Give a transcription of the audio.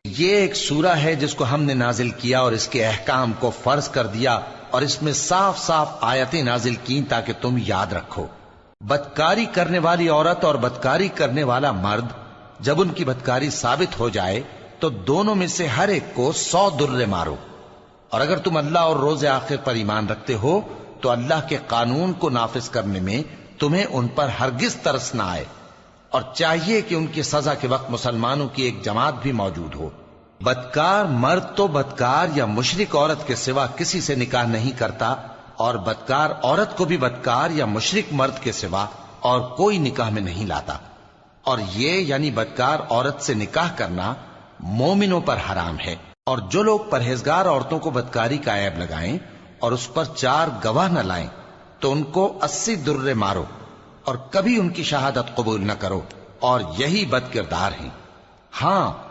ये एक सूरा है जिसको हमने नाजिल किया और इसके अहकाम को फर्ज कर दिया और इसमें साफ साफ आयतें नाजिल की ताकि तुम याद रखो। बदकारी करने वाली औरत और बदकारी करने वाला मर्द जब उनकी बदकारी साबित हो जाए तो दोनों में से हर एक को 100 दुर्रे मारो। और अगर तुम अल्लाह और रोज़े आखिर पर ईमान रखते हो तो अल्लाह के कानून को नाफिज करने में तुम्हें उन पर हरगिज तरस ना आए और चाहिए कि उनकी सजा के वक्त मुसलमानों की एक जमात भी मौजूद हो। बदकार मर्द तो बदकार या मुशरिक औरत के सिवा किसी से निकाह नहीं करता और बदकार औरत को भी बदकार या मुशरिक मर्द के सिवा और कोई निकाह में नहीं लाता। और ये यानी बदकार औरत से निकाह करना मोमिनों पर हराम है। और जो लोग परहेजगार औरतों को बदकारी का ऐब लगाएं और उस पर 4 गवाह न लाएं तो उनको 80 दुर्रे मारो और कभी उनकी शहादत कबूल न करो और यही बदकिरदार हैं। हाँ,